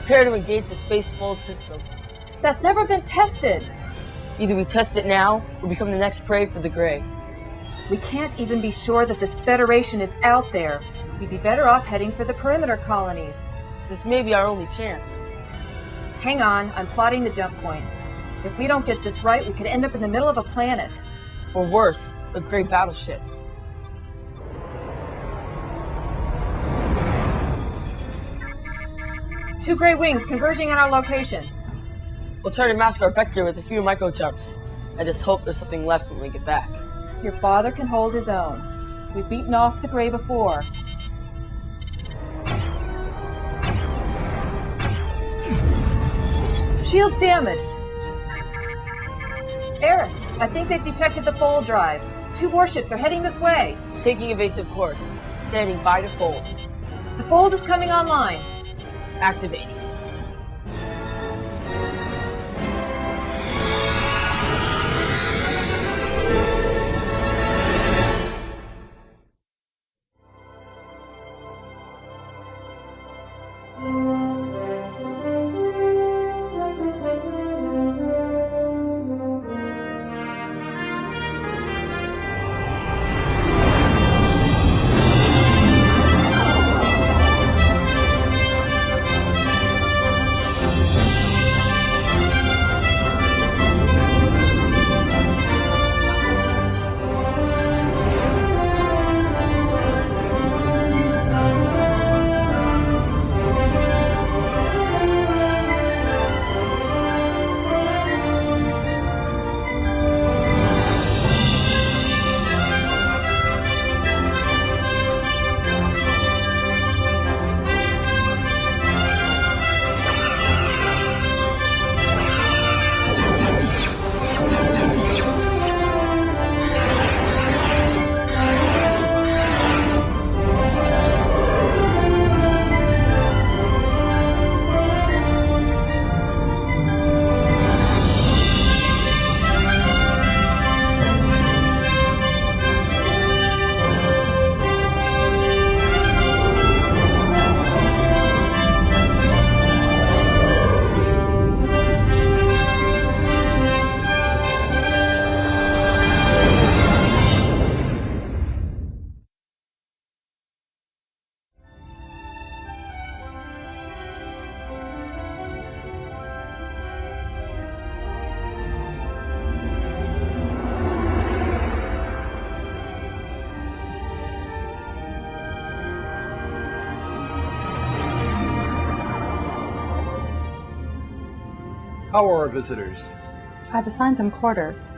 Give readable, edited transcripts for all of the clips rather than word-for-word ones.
Prepare to engage the space-fold system. That's never been tested. Either we test it now, or become the next prey for the Grey. We can't even be sure that this Federation is out there. We'd be better off heading for the perimeter colonies. This may be our only chance. Hang on, I'm plotting the jump points. If we don't get this right, we could end up in the middle of a planet. Or worse, a Grey battleship. Two Grey wings converging on our location. We'll try to mask our vector with a few micro jumps. I just hope there's something left when we get back. Your father can hold his own. We've beaten off the Grey before. Shield's damaged. Eris, I think they've detected the fold drive. 2 warships are heading this way. Taking evasive course. Standing by to fold. The fold is coming online. Activating. How are our visitors? I've assigned them quarters.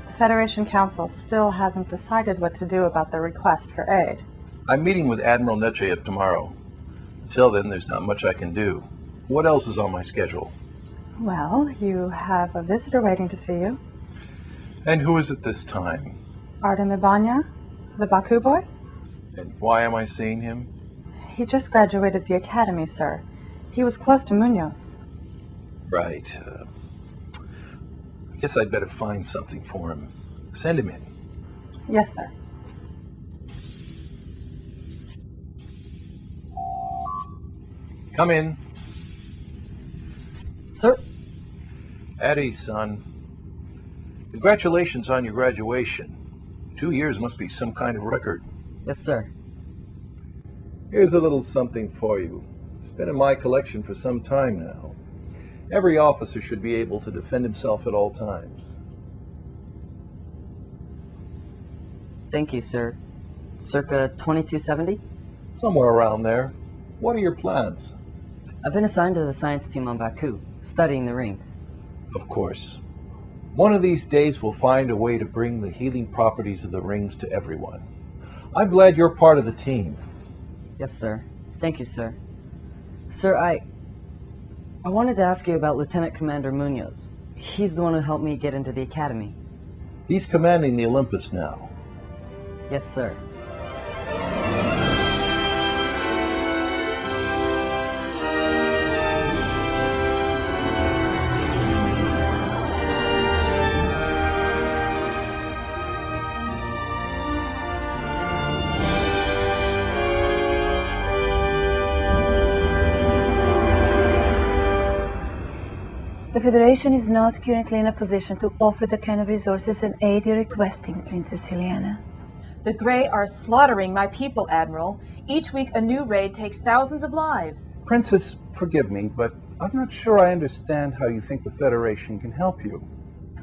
The Federation Council still hasn't decided what to do about their request for aid. I'm meeting with Admiral Nechayev tomorrow. Until then, there's not much I can do. What else is on my schedule? Well, you have a visitor waiting to see you. And who is it this time? Artem Ibanya, the Baku boy. And why am I seeing him? He just graduated the academy, sir. He was close to Munoz. Right. I guess I'd better find something for him. Send him in. Yes, sir. Come in. Sir? At ease, son. Congratulations on your graduation. 2 years must be some kind of record. Yes, sir. Here's a little something for you. It's been in my collection for some time now. Every officer should be able to defend himself at all times. Thank you, sir. Circa 2270? Somewhere around there. What are your plans? I've been assigned to the science team on Baku, studying the rings. Of course. One of these days we'll find a way to bring the healing properties of the rings to everyone. I'm glad you're part of the team. Yes, sir. Thank you, sir. Sir, I wanted to ask you about Lieutenant Commander Munoz. He's the one who helped me get into the academy. He's commanding the Olympus now. Yes, sir. The Federation is not currently in a position to offer the kind of resources and aid you're requesting, Princess Ileana. The Grey are slaughtering my people, Admiral. Each week a new raid takes thousands of lives. Princess, forgive me, but I'm not sure I understand how you think the Federation can help you.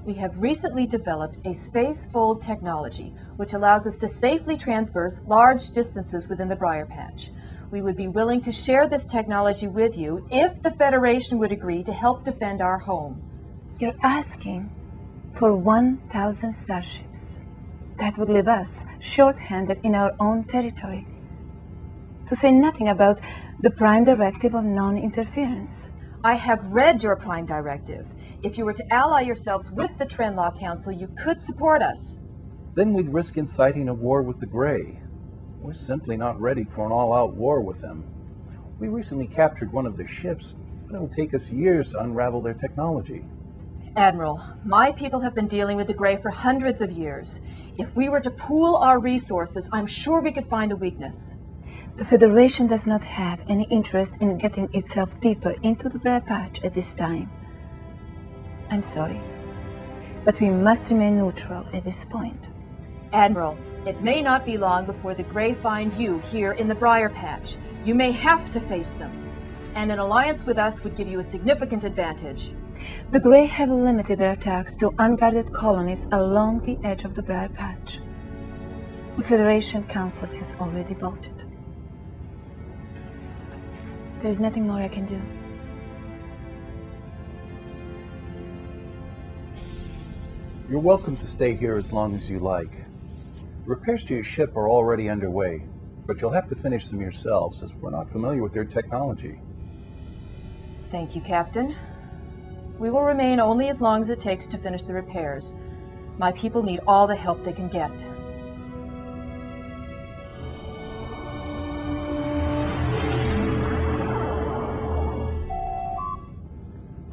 We have recently developed a space-fold technology which allows us to safely traverse large distances within the Briar Patch. We would be willing to share this technology with you if the Federation would agree to help defend our home. You're asking for 1,000 starships. That would leave us short-handed in our own territory. To say nothing about the Prime Directive of non-interference. I have read your Prime Directive. If you were to ally yourselves with the Trenlaw Council, you could support us. Then we'd risk inciting a war with the Grey. We're simply not ready for an all-out war with them. We recently captured one of their ships, but it'll take us years to unravel their technology. Admiral, my people have been dealing with the Grey for hundreds of years. If we were to pool our resources, I'm sure we could find a weakness. The Federation does not have any interest in getting itself deeper into the Briar Patch at this time. I'm sorry, but we must remain neutral at this point. Admiral, it may not be long before the Grey find you here in the Briar Patch. You may have to face them, and an alliance with us would give you a significant advantage. The Grey have limited their attacks to unguarded colonies along the edge of the Briar Patch. The Federation Council has already voted. There is nothing more I can do. You're welcome to stay here as long as you like. Repairs to your ship are already underway, but you'll have to finish them yourselves, as we're not familiar with their technology. Thank you, Captain. We will remain only as long as it takes to finish the repairs. My people need all the help they can get.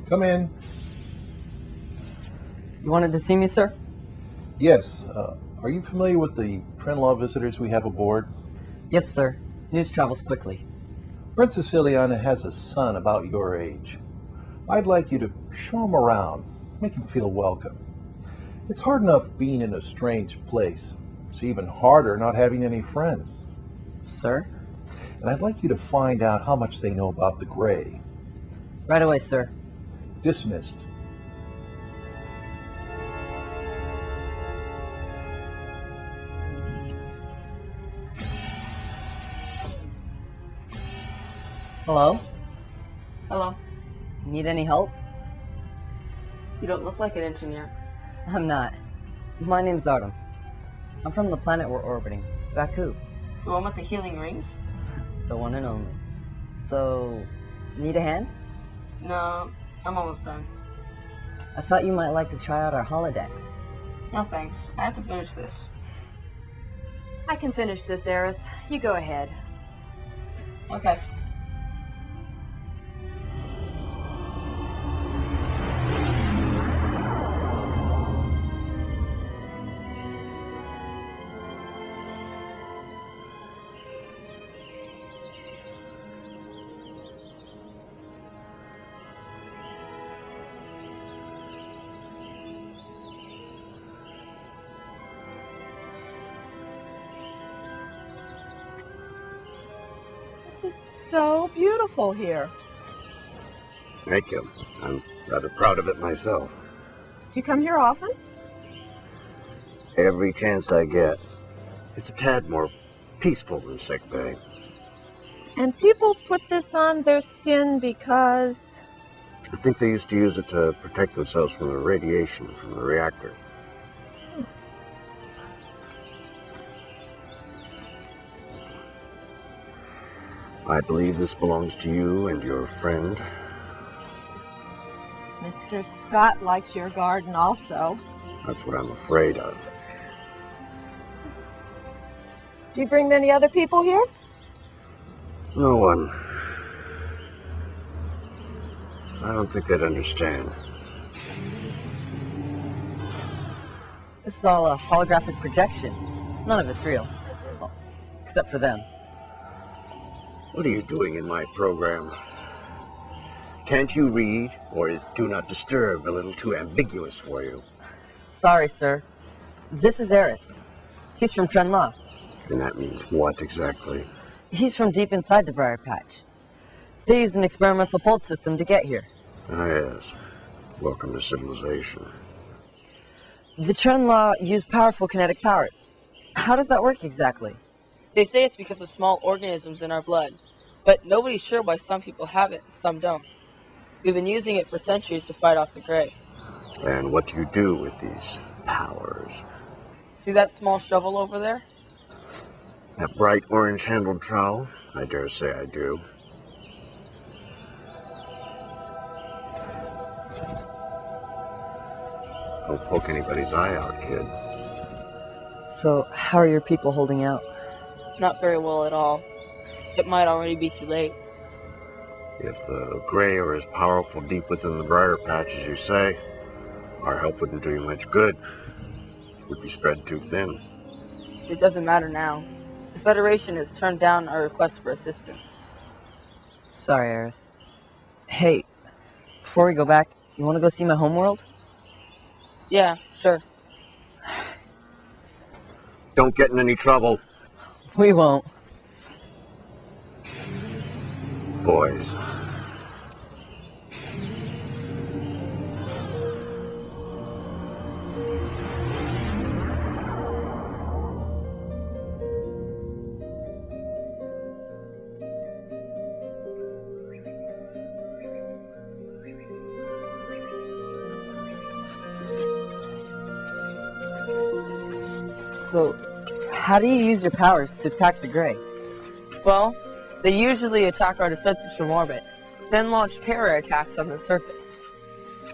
Come in. You wanted to see me, sir? Yes. Are you familiar with the Trenlaw visitors we have aboard? Yes, sir. News travels quickly. Princess Ileana has a son about your age. I'd like you to show him around, make him feel welcome. It's hard enough being in a strange place. It's even harder not having any friends. Sir? And I'd like you to find out how much they know about the Grey. Right away, sir. Dismissed. Hello? Hello. Need any help? You don't look like an engineer. I'm not. My name's Artem. I'm from the planet we're orbiting, Baku. The one with the healing rings? The one and only. So, need a hand? No, I'm almost done. I thought you might like to try out our holodeck. No thanks. I have to finish this. I can finish this, Eris. You go ahead. Okay. This is so beautiful here. Thank you. I'm rather proud of it myself. Do you come here often? Every chance I get. It's a tad more peaceful than sick bay. And people put this on their skin because... I think they used to use it to protect themselves from the radiation from the reactor. I believe this belongs to you and your friend. Mr. Scott likes your garden also. That's what I'm afraid of. Do you bring many other people here? No one. I don't think they'd understand. This is all a holographic projection. None of it's real. Well, except for them. What are you doing in my program? Can't you read, or is do not disturb a little too ambiguous for you? Sorry, sir. This is Eris. He's from Trenla. And that means what exactly? He's from deep inside the briar patch. They used an experimental pulse system to get here. Ah, yes. Welcome to civilization. The Trenla use powerful kinetic powers. How does that work exactly? They say it's because of small organisms in our blood, but nobody's sure why some people have it and some don't. We've been using it for centuries to fight off the Grey. And what do you do with these powers? See that small shovel over there? That bright orange-handled trowel? I dare say I do. Don't poke anybody's eye out, kid. So, how are your people holding out? Not very well at all. It might already be too late. If the Grey are as powerful deep within the briar patch as you say, our help wouldn't do you much good. It would be spread too thin. It doesn't matter now. The Federation has turned down our request for assistance. Sorry, Eris. Hey, before we go back, you want to go see my homeworld? Yeah, sure. Don't get in any trouble. We won't. Boys. So, how do you use your powers to attack the Grey? Well, they usually attack our defenses from orbit, then launch terror attacks on the surface.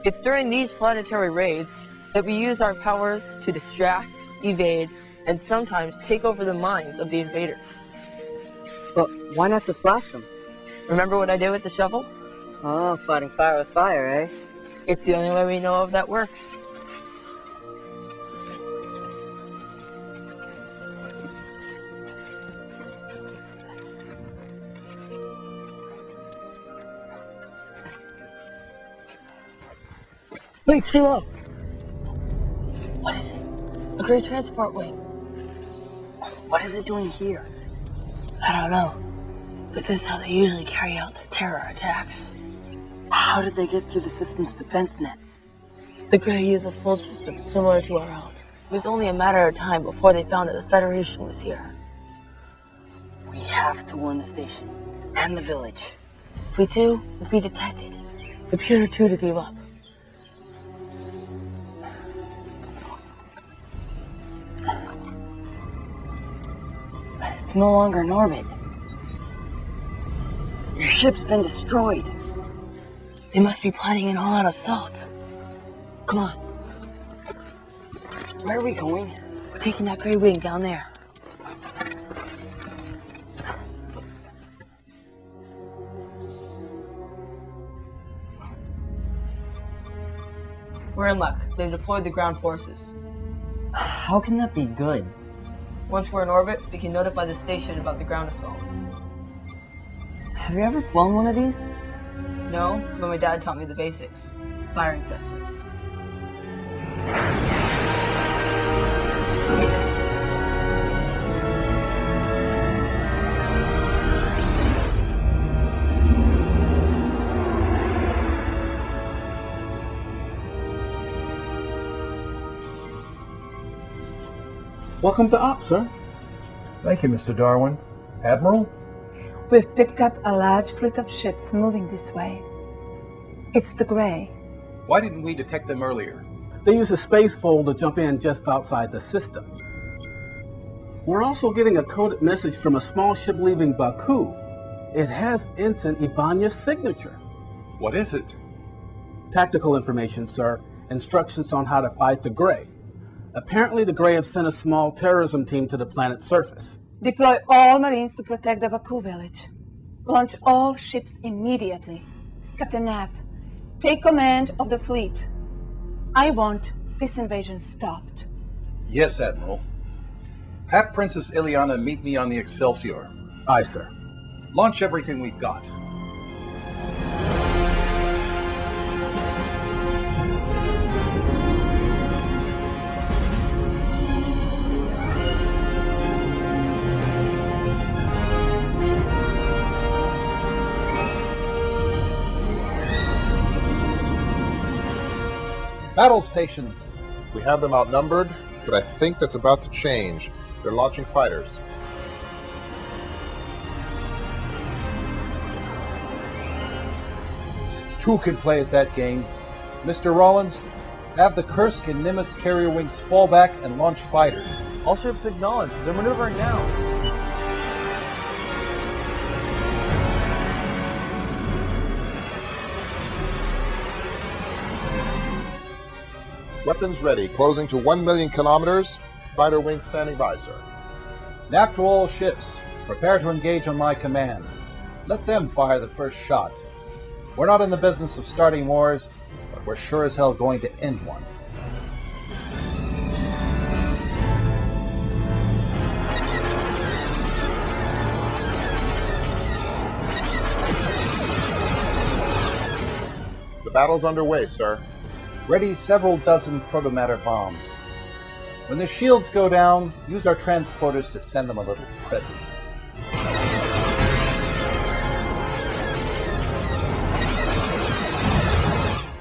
It's during these planetary raids that we use our powers to distract, evade, and sometimes take over the minds of the invaders. But why not just blast them? Remember what I did with the shovel? Oh, fighting fire with fire, eh? It's the only way we know of that works. Wait, stay low! What is it? A Grey transport wing. What is it doing here? I don't know, but this is how they usually carry out their terror attacks. How did they get through the system's defense nets? The Grey use a full system similar to our own. It was only a matter of time before they found that the Federation was here. We have to warn the station and the village. If we do, we'll be detected. Computer 2 to give up. But it's no longer in orbit. Your ship's been destroyed. They must be planning an all-out assault. Come on. Where are we going? We're taking that Grey wing down there. We're in luck. They've deployed the ground forces. How can that be good? Once we're in orbit, we can notify the station about the ground assault. Have you ever flown one of these? No, but my dad taught me the basics. Firing thrusters. Welcome to Ops, sir. Thank you, Mr. Darwin. Admiral? We've picked up a large fleet of ships moving this way. It's the Grey. Why didn't we detect them earlier? They use a space fold to jump in just outside the system. We're also getting a coded message from a small ship leaving Baku. It has Ensign Ibanez's signature. What is it? Tactical information, sir. Instructions on how to fight the Grey. Apparently the Grey have sent a small terrorism team to the planet's surface. Deploy all Marines to protect the Baku village. Launch all ships immediately. Captain Knapp, take command of the fleet. I want this invasion stopped. Yes, Admiral. Have Princess Ileana meet me on the Excelsior. Aye, sir. Launch everything we've got. Battle stations. We have them outnumbered, but I think that's about to change. They're launching fighters. Two can play at that game. Mr. Rollins, have the Kursk and Nimitz carrier wings fall back and launch fighters. All ships acknowledged. They're maneuvering now. Weapons ready, closing to 1 million kilometers. Fighter wings standing by, sir. Nav to all ships. Prepare to engage on my command. Let them fire the first shot. We're not in the business of starting wars, but we're sure as hell going to end one. The battle's underway, sir. Ready several dozen protomatter bombs. When the shields go down, use our transporters to send them a little present.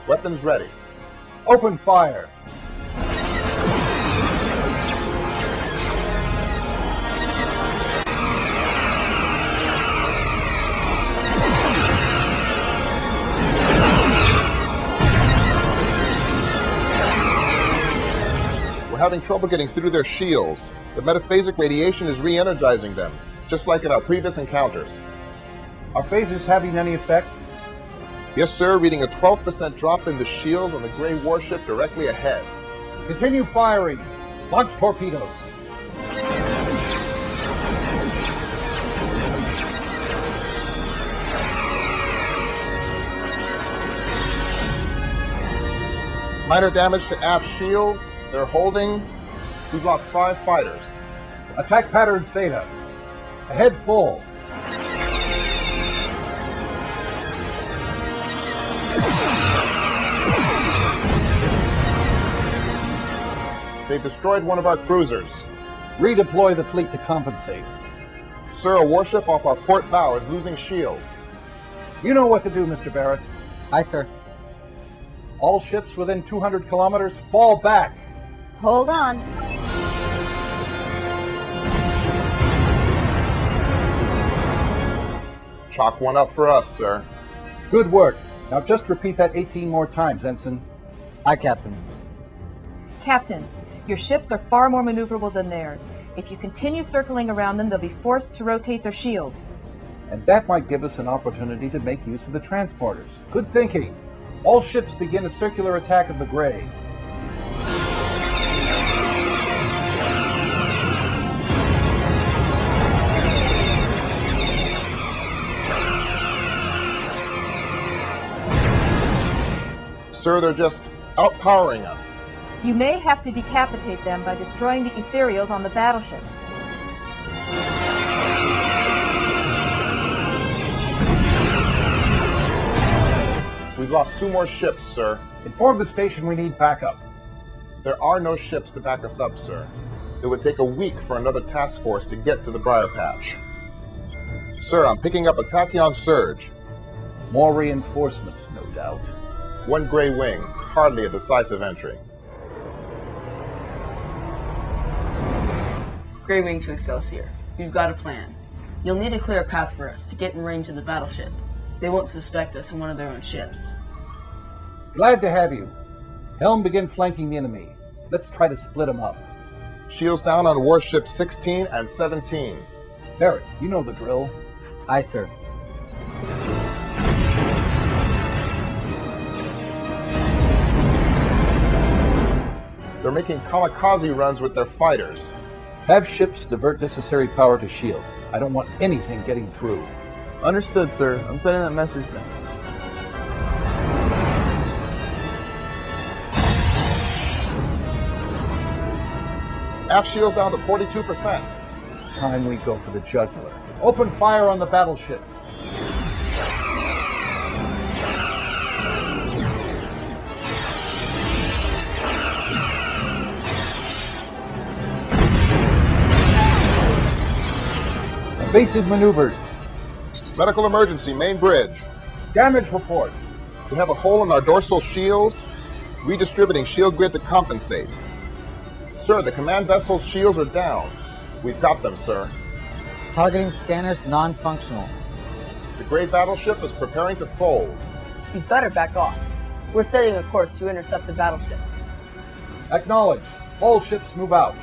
Weapons ready. Open fire. We're having trouble getting through their shields. The metaphasic radiation is re-energizing them, just like in our previous encounters. Are phasers having any effect? Yes, sir, reading a 12% drop in the shields on the gray warship directly ahead. Continue firing. Launch torpedoes. Minor damage to aft shields. They're holding. We've lost 5 fighters. Attack pattern Theta. Ahead full. They've destroyed one of our cruisers. Redeploy the fleet to compensate. Sir, a warship off our port bow is losing shields. You know what to do, Mr. Barrett. Aye, sir. All ships within 200 kilometers, fall back. Hold on. Chalk one up for us, sir. Good work. Now just repeat that 18 more times, Ensign. Aye, Captain. Captain, your ships are far more maneuverable than theirs. If you continue circling around them, they'll be forced to rotate their shields. And that might give us an opportunity to make use of the transporters. Good thinking. All ships begin a circular attack of the Gray. Sir, they're just outpowering us. You may have to decapitate them by destroying the ethereals on the battleship. We've lost 2 more ships, sir. Inform the station we need backup. There are no ships to back us up, sir. It would take a week for another task force to get to the Briar Patch. Sir, I'm picking up a tachyon surge. More reinforcements, no doubt. 1 gray wing, hardly a decisive entry. Grey Wing to Excelsior. We've got a plan. You'll need a clear path for us to get in range of the battleship. They won't suspect us in one of their own ships. Glad to have you. Helm, begin flanking the enemy. Let's try to split them up. Shields down on warships 16 and 17. Barrett, you know the drill. Aye, sir. They're making kamikaze runs with their fighters. Have ships divert necessary power to shields. I don't want anything getting through. Understood, sir. I'm sending that message now. Aft shields down to 42%. It's time we go for the jugular. Open fire on the battleship. Evasive maneuvers. Medical emergency, main bridge. Damage report. We have a hole in our dorsal shields. Redistributing shield grid to compensate. Sir, the command vessel's shields are down. We've got them, sir. Targeting scanners non-functional. The Grey battleship is preparing to fold. You better back off. We're setting a course to intercept the battleship. Acknowledged. All ships move out.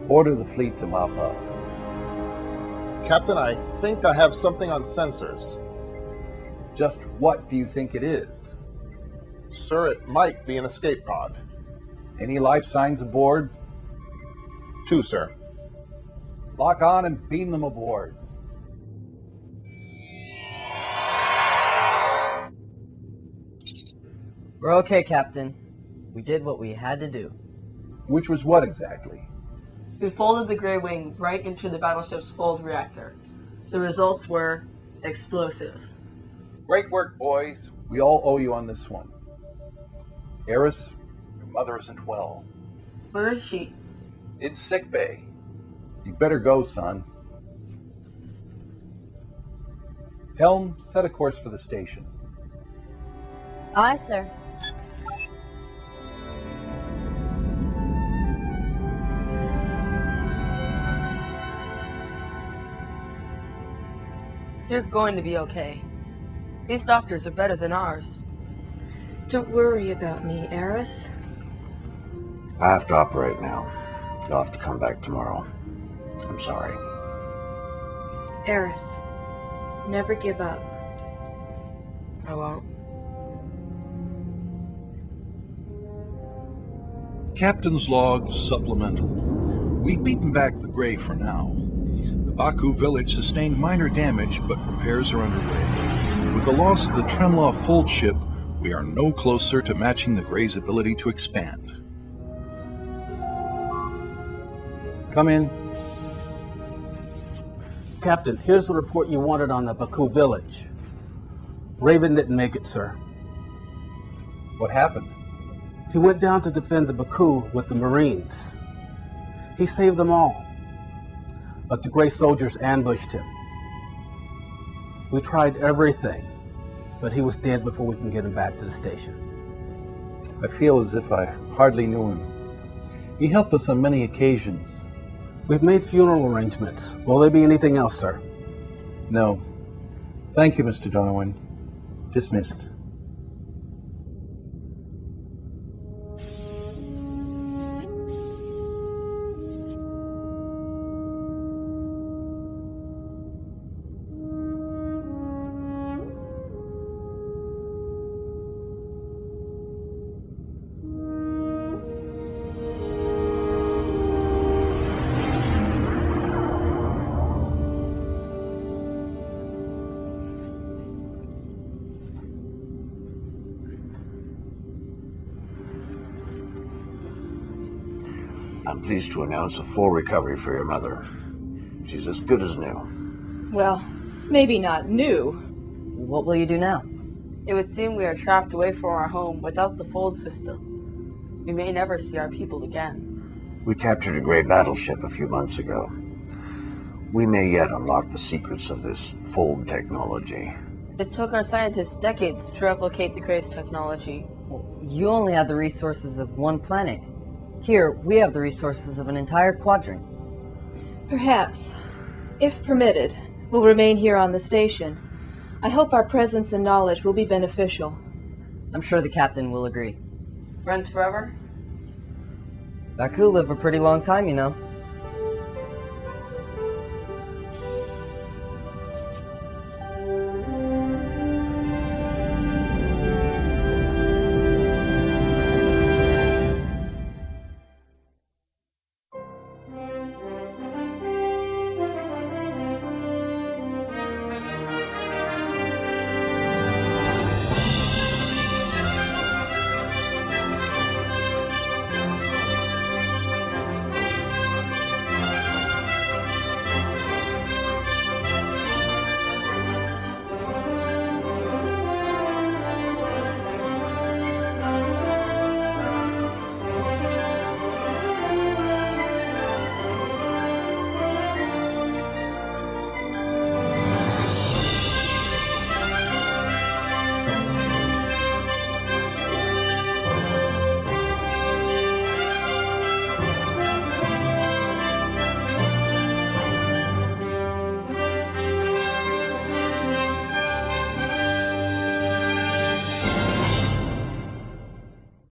Order the fleet to mop up. Captain, I think I have something on sensors. Just what do you think it is? Sir, it might be an escape pod. Any life signs aboard? 2, sir. Lock on and beam them aboard. We're okay, Captain. We did what we had to do. Which was what exactly? We folded the Grey Wing right into the battleship's fold reactor. The results were explosive. Great work, boys. We all owe you on this one. Eris, your mother isn't well. Where is she? In sick bay. You better go, son. Helm, set a course for the station. Aye, sir. You're going to be okay. These doctors are better than ours. Don't worry about me, Eris. I have to operate now. You'll have to come back tomorrow. I'm sorry. Eris, never give up. I won't. Captain's log supplemental. We've beaten back the Grey for now. The Baku village sustained minor damage, but repairs are underway. With the loss of the Trenlaw fold ship, we are no closer to matching the Grey's ability to expand. Come in. Captain, here's the report you wanted on the Baku village. Raven didn't make it, sir. What happened? He went down to defend the Baku with the Marines. He saved them all. But the Grey soldiers ambushed him. We tried everything, but he was dead before we can get him back to the station. I feel as if I hardly knew him. He helped us on many occasions. We've made funeral arrangements. Will there be anything else, sir? No. Thank you, Mr. Donovan. Dismissed. I'm pleased to announce a full recovery for your mother. She's as good as new. Well, maybe not new. What will you do now? It would seem we are trapped away from our home without the fold system. We may never see our people again. We captured a Grey battleship a few months ago. We may yet unlock the secrets of this fold technology. It took our scientists decades to replicate the Grey's technology. Well, you only have the resources of one planet. Here, we have the resources of an entire quadrant. Perhaps, if permitted, we'll remain here on the station. I hope our presence and knowledge will be beneficial. I'm sure the captain will agree. Friends forever? Baku live a pretty long time, you know.